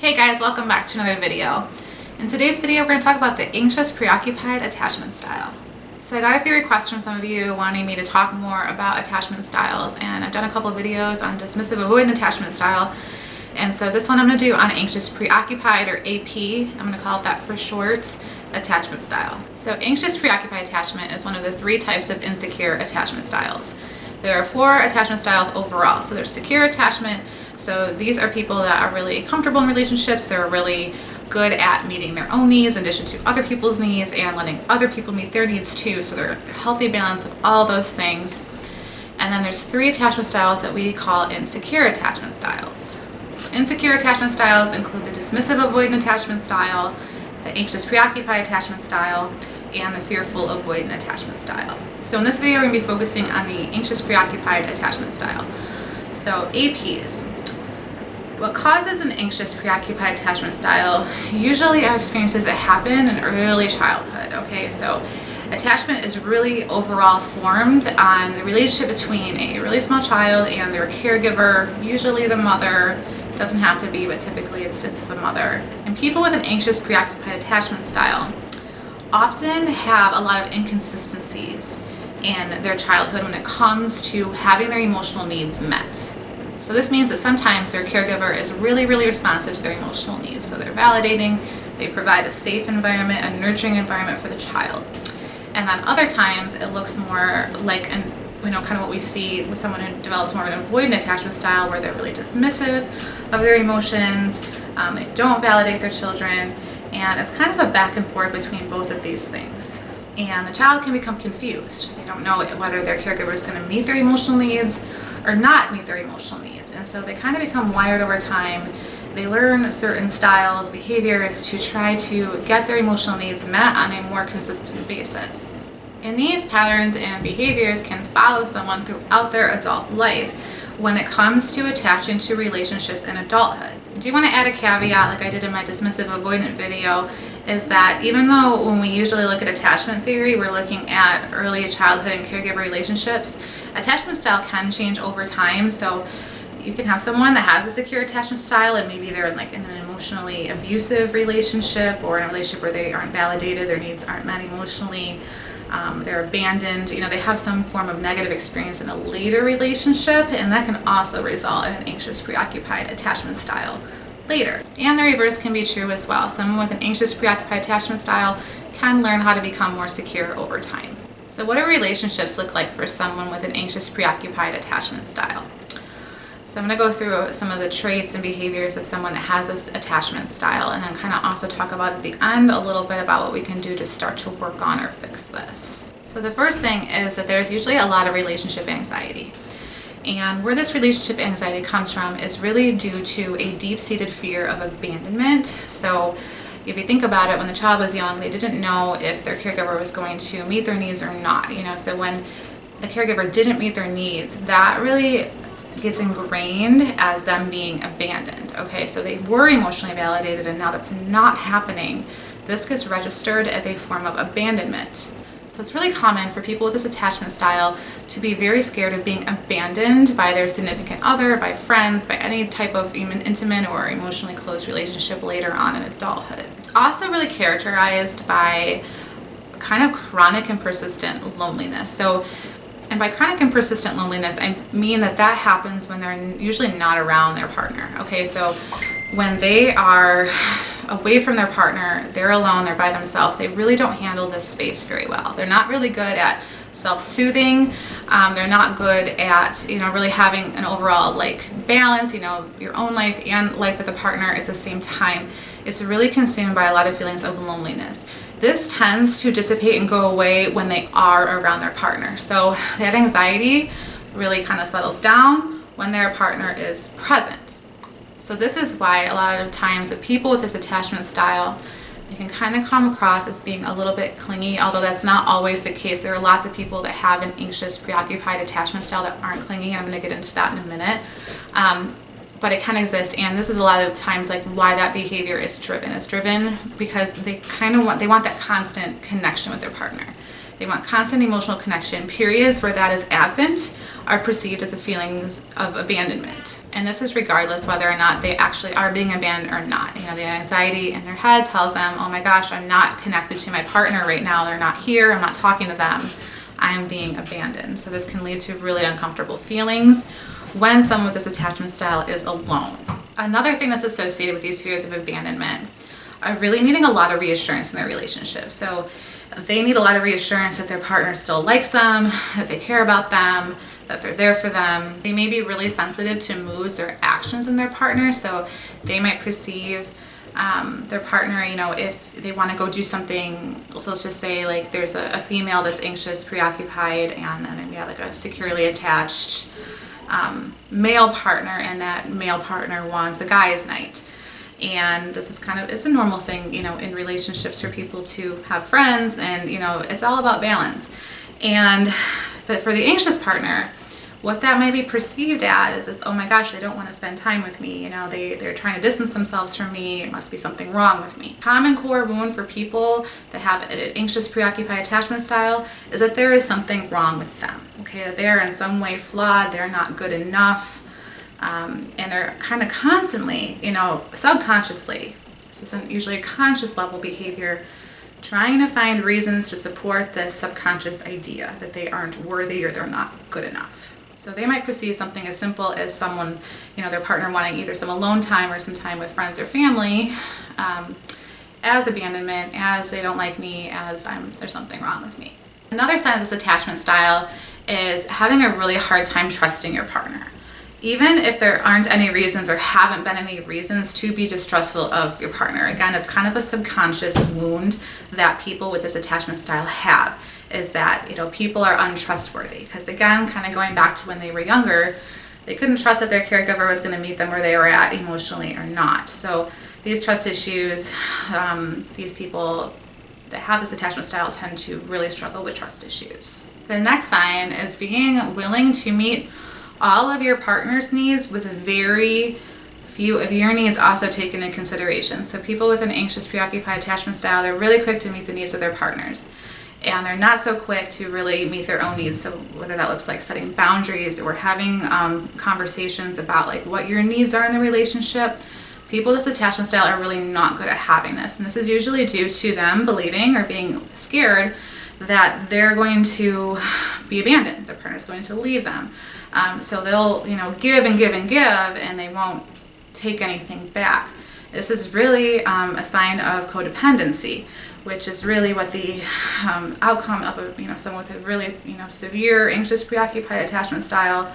Hey guys, welcome back to another video. In today's video, we're going to talk about the anxious preoccupied attachment style. So I got a few requests from some of you wanting me to talk more about attachment styles, and I've done a couple of videos on dismissive avoidant attachment style. And so this one I'm going to do on anxious preoccupied, or AP, I'm going to call it that for short, attachment style. So anxious preoccupied attachment is one of the three types of insecure attachment styles. There are 4 attachment styles overall. So there's secure attachment. So these are people that are really comfortable in relationships. They're really good at meeting their own needs in addition to other people's needs and letting other people meet their needs too. So they're a healthy balance of all those things. And then there's 3 attachment styles that we call insecure attachment styles. So insecure attachment styles include the dismissive avoidant attachment style, the anxious preoccupied attachment style, and the fearful avoidant attachment style. So in this video, we're going to be focusing on the anxious preoccupied attachment style. So APs. What causes an anxious preoccupied attachment style usually are experiences that happen in early childhood. Okay, so attachment is really overall formed on the relationship between a really small child and their caregiver, usually the mother. Doesn't have to be, but typically it's the mother. And people with an anxious preoccupied attachment style often have a lot of inconsistencies in their childhood when it comes to having their emotional needs met. So this means that sometimes their caregiver is really responsive to their emotional needs. So they're validating, they provide a safe environment, a nurturing environment for the child. And then other times it looks more like kind of what we see with someone who develops more of an avoidant attachment style, where they're really dismissive of their emotions, they don't validate their children, and it's kind of a back and forth between both of these things. And the child can become confused. They don't know whether their caregiver is going to meet their emotional needs or not meet their emotional needs. And so they kind of become wired over time. They learn certain styles, behaviors to try to get their emotional needs met on a more consistent basis. And these patterns and behaviors can follow someone throughout their adult life when it comes to attaching to relationships in adulthood. I do want to add a caveat, like I did in my dismissive avoidant video, is that even though when we usually look at attachment theory, we're looking at early childhood and caregiver relationships, attachment style can change over time. So you can have someone that has a secure attachment style and maybe they're in an emotionally abusive relationship, or in a relationship where they aren't validated, their needs aren't met emotionally, they're abandoned, they have some form of negative experience in a later relationship, and that can also result in an anxious preoccupied attachment style later. And the reverse can be true as well. Someone with an anxious preoccupied attachment style can learn how to become more secure over time. So what do relationships look like for someone with an anxious preoccupied attachment style? So I'm going to go through some of the traits and behaviors of someone that has this attachment style, and then kind of also talk about at the end a little bit about what we can do to start to work on or fix this. So the first thing is that there's usually a lot of relationship anxiety. And where this relationship anxiety comes from is really due to a deep-seated fear of abandonment. So if you think about it, when the child was young, they didn't know if their caregiver was going to meet their needs or not. So when the caregiver didn't meet their needs, that really gets ingrained as them being abandoned. Okay, so they were emotionally validated, and now that's not happening. This gets registered as a form of abandonment. So it's really common for people with this attachment style to be very scared of being abandoned by their significant other, by friends, by any type of even intimate or emotionally close relationship later on in adulthood. It's also really characterized by kind of chronic and persistent loneliness. And by chronic and persistent loneliness, I mean that happens when they're usually not around their partner. Okay, so when they are away from their partner, they're alone, they're by themselves, they really don't handle this space very well. They're not really good at self-soothing. They're not good at, really having an overall balance, your own life and life with a partner at the same time. It's really consumed by a lot of feelings of loneliness. This tends to dissipate and go away when they are around their partner. So that anxiety really kind of settles down when their partner is present. So this is why a lot of times that people with this attachment style, they can kind of come across as being a little bit clingy, although that's not always the case. There are lots of people that have an anxious preoccupied attachment style that aren't clingy, and I'm going to get into that in a minute. But it can exist, and this is a lot of times why that behavior is driven. It's driven because they want that constant connection with their partner. They want constant emotional connection. Periods where that is absent are perceived as a feelings of abandonment. And this is regardless whether or not they actually are being abandoned or not. You know, the anxiety in their head tells them, oh my gosh, I'm not connected to my partner right now. They're not here. I'm not talking to them. I'm being abandoned. So this can lead to really uncomfortable feelings when someone with this attachment style is alone. Another thing that's associated with these fears of abandonment are really needing a lot of reassurance in their relationship. So they need a lot of reassurance that their partner still likes them, that they care about them, that they're there for them. They may be really sensitive to moods or actions in their partner, so they might perceive their partner, you know, if they want to go do something. So let's just say like there's a female that's anxious, preoccupied, and then we have like a securely attached male partner, and that male partner wants a guy's night. And this is kind of, it's a normal thing, you know, in relationships for people to have friends, and, you know, it's all about balance. But for the anxious partner, what that may be perceived as is, oh my gosh, they don't want to spend time with me. You know, they're trying to distance themselves from me. It must be something wrong with me. Common core wound for people that have an anxious preoccupied attachment style is that there is something wrong with them. Okay, that they're in some way flawed. They're not good enough. And they're kind of constantly, you know, subconsciously, this isn't usually a conscious level behavior, trying to find reasons to support this subconscious idea that they aren't worthy or they're not good enough. So they might perceive something as simple as someone, you know, their partner wanting either some alone time or some time with friends or family, as abandonment, as they don't like me, as there's something wrong with me. Another sign of this attachment style is having a really hard time trusting your partner. Even if there aren't any reasons or haven't been any reasons to be distrustful of your partner. Again, it's kind of a subconscious wound that people with this attachment style have, is that, you know, people are untrustworthy. Because again, kind of going back to when they were younger, they couldn't trust that their caregiver was going to meet them where they were at emotionally or not. So these trust issues, these people that have this attachment style tend to really struggle with trust issues. The next sign is being willing to meet all of your partner's needs with very few of your needs also taken into consideration. So people with an anxious preoccupied attachment style, they're really quick to meet the needs of their partners, and they're not so quick to really meet their own needs. So whether that looks like setting boundaries or having conversations about like what your needs are in the relationship, people with this attachment style are really not good at having this. And this is usually due to them believing or being scared that they're going to be abandoned, their partner's going to leave them. So they'll, you know, give and give and give, and they won't take anything back. This is really a sign of codependency, which is really what the outcome of a, you know, someone with a really, you know, severe anxious preoccupied attachment style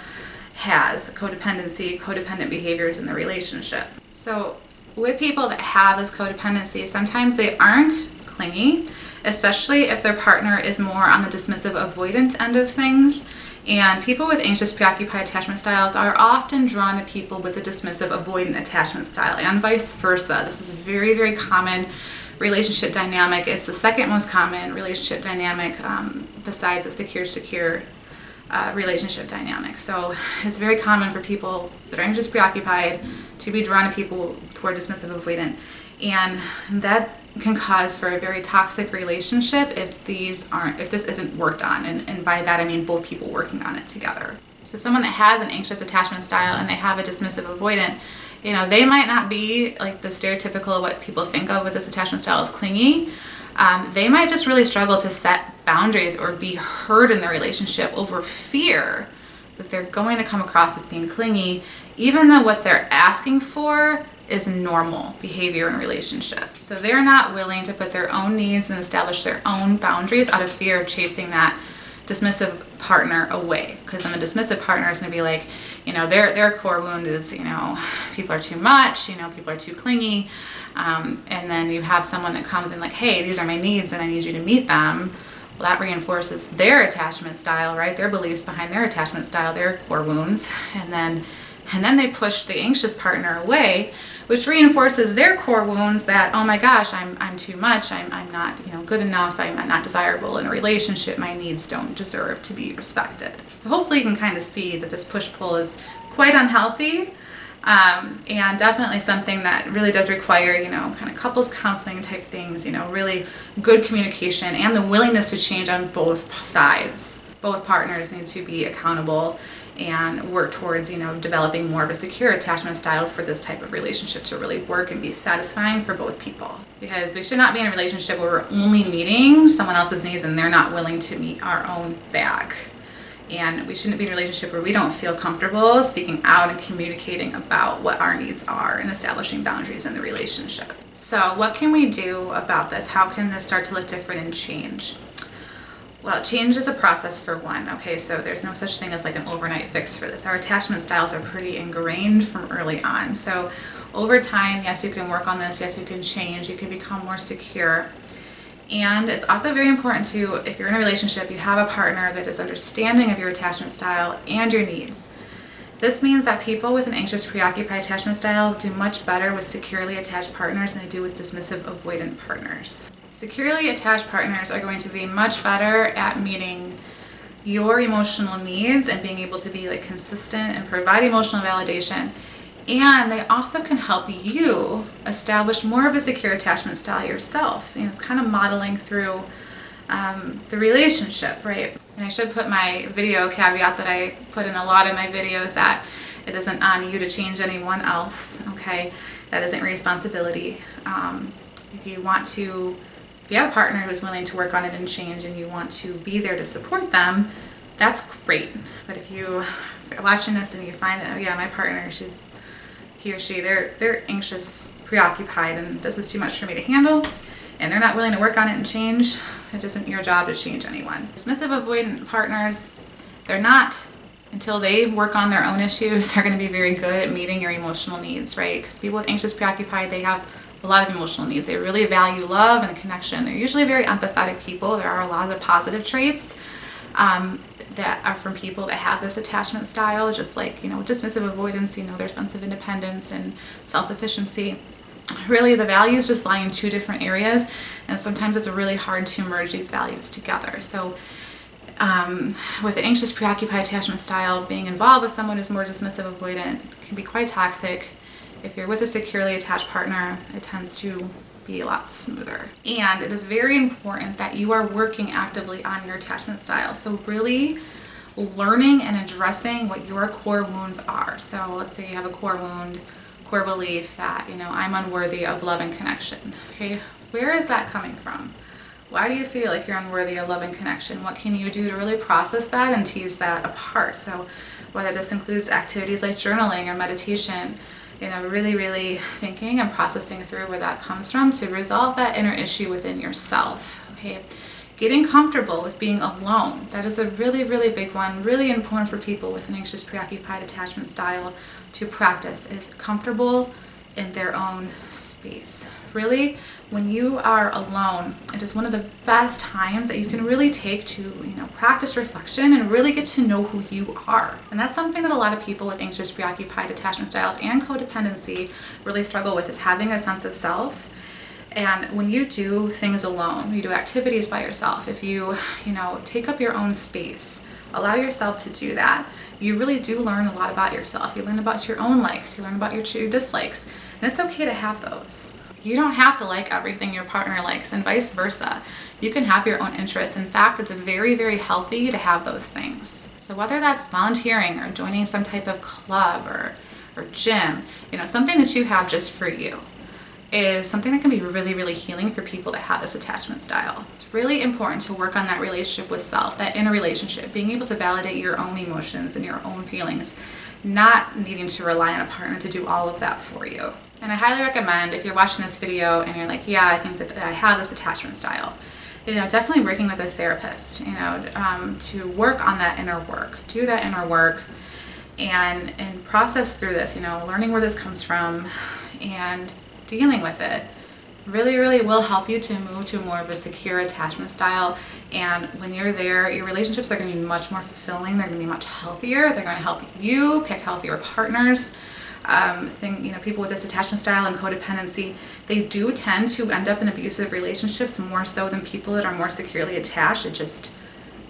has: codependency, codependent behaviors in the relationship. So with people that have this codependency, sometimes they aren't clingy, especially if their partner is more on the dismissive avoidant end of things. And people with anxious preoccupied attachment styles are often drawn to people with a dismissive avoidant attachment style, and vice versa. This is a very, very common relationship dynamic. It's the second most common relationship dynamic besides the secure relationship dynamic. So it's very common for people that are anxious preoccupied to be drawn to people who are dismissive avoidant, and that can cause for a very toxic relationship if this isn't worked on, and by that I mean both people working on it together. So someone that has an anxious attachment style and they have a dismissive avoidant, you know, they might not be like the stereotypical what people think of with this attachment style as clingy. They might just really struggle to set boundaries or be heard in the relationship over fear that they're going to come across as being clingy, even though what they're asking for is normal behavior in relationship. So they're not willing to put their own needs and establish their own boundaries out of fear of chasing that dismissive partner away. Because then the dismissive partner is going to be like, you know, their core wound is, you know, people are too much, you know, people are too clingy. And then you have someone that comes in like, hey, these are my needs and I need you to meet them. Well, that reinforces their attachment style, right? Their beliefs behind their attachment style, their core wounds. And then they push the anxious partner away, which reinforces their core wounds that, oh my gosh, I'm too much, I'm not, you know, good enough, I'm not desirable in a relationship, my needs don't deserve to be respected. So hopefully you can kind of see that this push-pull is quite unhealthy, And definitely something that really does require, kind of couples counseling type things, really good communication and the willingness to change on both sides. Both partners need to be accountable and work towards, developing more of a secure attachment style for this type of relationship to really work and be satisfying for both people. Because we should not be in a relationship where we're only meeting someone else's needs and they're not willing to meet our own back. And we shouldn't be in a relationship where we don't feel comfortable speaking out and communicating about what our needs are and establishing boundaries in the relationship. So what can we do about this? How can this start to look different and change? Well, change is a process for one, okay? So there's no such thing as like an overnight fix for this. Our attachment styles are pretty ingrained from early on. So over time, yes, you can work on this. Yes, you can change. You can become more secure. And it's also very important to, if you're in a relationship, you have a partner that is understanding of your attachment style and your needs. This means that people with an anxious preoccupied attachment style do much better with securely attached partners than they do with dismissive avoidant partners. Securely attached partners are going to be much better at meeting your emotional needs and being able to be like consistent and provide emotional validation. And they also can help you establish more of a secure attachment style yourself. It's kind of modeling through the relationship, right? And I should put my video caveat that I put in a lot of my videos that it isn't on you to change anyone else, okay? That isn't your responsibility. If you have a partner who's willing to work on it and change and you want to be there to support them, that's great. But if you're watching this and you find that, oh yeah, my partner, he or she, they're anxious, preoccupied, and this is too much for me to handle, and they're not willing to work on it and change, it isn't your job to change anyone. Dismissive avoidant partners, they're not, until they work on their own issues, they're going to be very good at meeting your emotional needs, right? Because people with anxious, preoccupied, they have a lot of emotional needs. They really value love and connection. They're usually very empathetic people. There are a lot of positive traits that are from people that have this attachment style, just like, dismissive avoidance, their sense of independence and self-sufficiency. Really, the values just lie in two different areas, and sometimes it's really hard to merge these values together. So with the anxious, preoccupied attachment style, being involved with someone who's more dismissive avoidant can be quite toxic. If you're with a securely attached partner, it tends to be a lot smoother. And it is very important that you are working actively on your attachment style. So really learning and addressing what your core wounds are. So let's say you have a core wound, core belief that, I'm unworthy of love and connection. Okay, where is that coming from? Why do you feel like you're unworthy of love and connection? What can you do to really process that and tease that apart? So whether this includes activities like journaling or meditation, really thinking and processing through where that comes from to resolve that inner issue within yourself, okay? Getting comfortable with being alone. That is a really big one, really important for people with an anxious, preoccupied attachment style to practice, is comfortable in their own space. Really, when you are alone, it is one of the best times that you can really take to, practice reflection and really get to know who you are. And that's something that a lot of people with anxious, preoccupied attachment styles and codependency really struggle with, is having a sense of self. And when you do things alone, you do activities by yourself, if you, take up your own space, allow yourself to do that, you really do learn a lot about yourself. You learn about your own likes, you learn about your dislikes, and it's okay to have those. You don't have to like everything your partner likes, and vice versa. You can have your own interests. In fact, it's very healthy to have those things. So whether that's volunteering or joining some type of club or gym, something that you have just for you is something that can be really healing for people that have this attachment style. It's really important to work on that relationship with self, that inner relationship, being able to validate your own emotions and your own feelings, not needing to rely on a partner to do all of that for you. And I highly recommend, if you're watching this video and you're like, yeah, I think that I have this attachment style, definitely working with a therapist, to work on that inner work, do that inner work and process through this, learning where this comes from and dealing with it really will help you to move to more of a secure attachment style. And when you're there, your relationships are going to be much more fulfilling. They're going to be much healthier. They're going to help you pick healthier partners. People with this attachment style and codependency, they do tend to end up in abusive relationships more so than people that are more securely attached.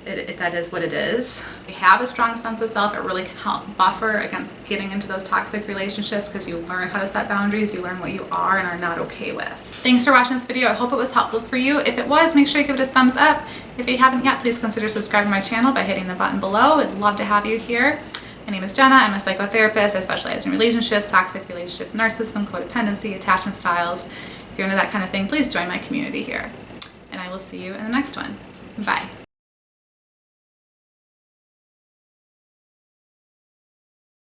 that is what it is. If you have a strong sense of self, it really can help buffer against getting into those toxic relationships because you learn how to set boundaries, you learn what you are and are not okay with. Thanks for watching this video. I hope it was helpful for you. If it was, make sure you give it a thumbs up. If you haven't yet, please consider subscribing to my channel by hitting the button below. I'd love to have you here. My name is Jenna. I'm a psychotherapist. I specialize in relationships, toxic relationships, narcissism, codependency, attachment styles. If you're into that kind of thing, please join my community here. And I will see you in the next one. Bye.